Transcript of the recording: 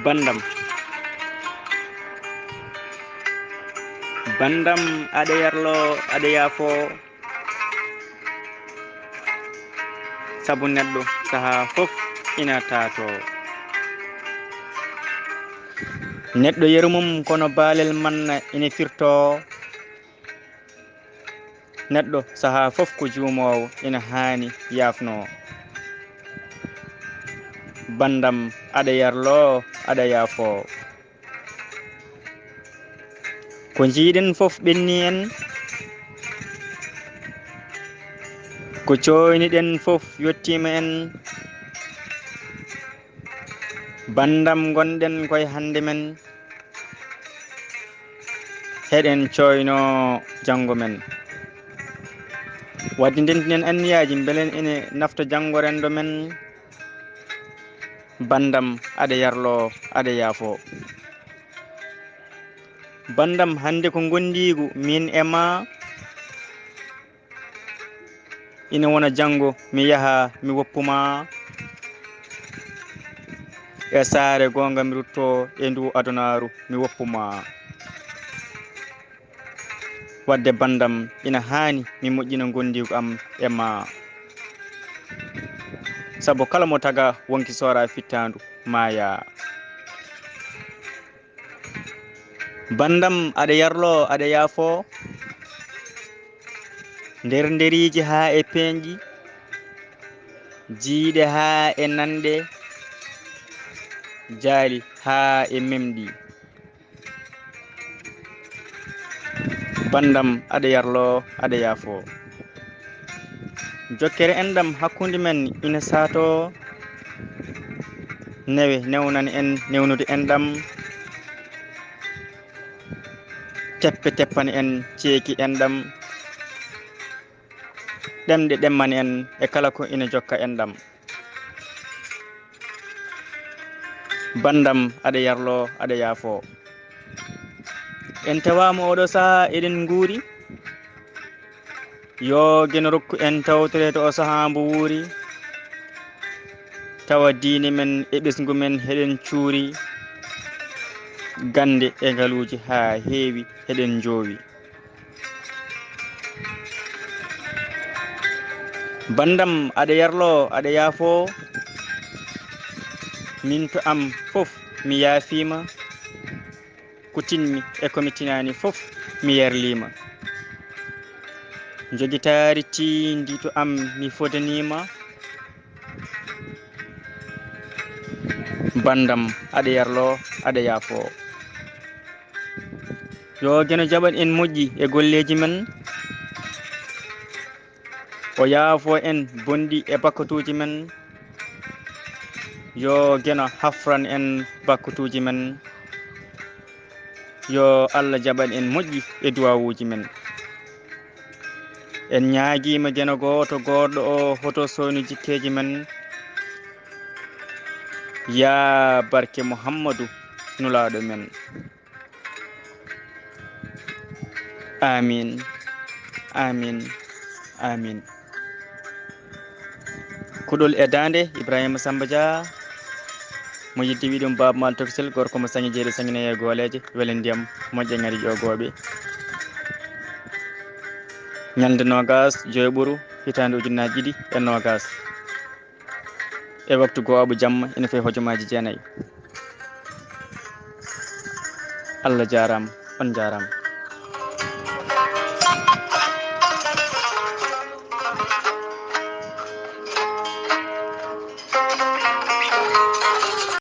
bandam bandam aɗa yarlo aɗa yaafo sabu neɗɗo saha fof ina tato neɗɗo yerumum kono baalel manna ina firto neɗɗo saha fof ko juumowo ina haani yaafno bandam aɗa yarlo aɗa yaafo ko jiiɗen fof ɓenni en ko coyniɗen fof yettima en bandam gonɗen koye hande men heɗen coyno janggo men wadde ndentinen anniyaji beelen ene nafta janggo rendo men bandam aɗa yarlo aɗa yaafo bandam hande ko gondigu min e ma ina wona janggo mi yaaha mi woppuma e saare gonga mi rutto e ndu adunaru mi woppuma wadde bandam ina haani mi moƴƴina gondigu am e ma saabu kala mo taga wonki sora fittandu maya bandam aɗa yarlo aɗa yaafo nder nderiji ha e peñƴi jiiɗe ha e nanɗe jaali ha e memɗi bandam aɗa yarlo aɗa yaafo jokkere endam hakkude men ina saato newe newnan en newnude endam teppe teppani en ceeki endam ɗemɗe ɗemmani en e kala ko ina jokka endam bandam aɗa yarlo aɗa yaafo en tawama oɗo saaha eɗen guuri yo gueno rokku en tawtore to o saaha mbo wuuri tawa diine men e ɓesgu men heɗen cuuri gande e ngaluji ha heewi heɗen joowi bandam aɗa yarlo aɗa yaafo min to am fof mi yaafima ko tinmi e komi tinani fof mi yarlima joguitari tindi to am mi fodanima bandam aɗa yarlo aɗa yaafo yo gueno jaɓan en moƴƴi e golleji men o yaafo en bonɗi e bakkatuji men yo gueno hafran en bakkatuji men yo Allah jaɓan en moƴƴi e duwawuji men en ñaaguima gueno goto goɗɗo o hoto sowni jikkeji men ya barke Muhammadou nulaɗo men amin amin amin kuɗol e dande Ibrahima Samba Dia mo yidde wiɗum Baba Mal Tokosel gorko mo sañi jeeri sañine e gooleje weele ndiyam moƴƴe ngari ƴogoɓe ñalde nogas joyɓuru hitande ujunnaje ɗiɗi e nogas e waktu gooɓo jamma ina fayi hojomaji jeenayyi Allah jarama on jarama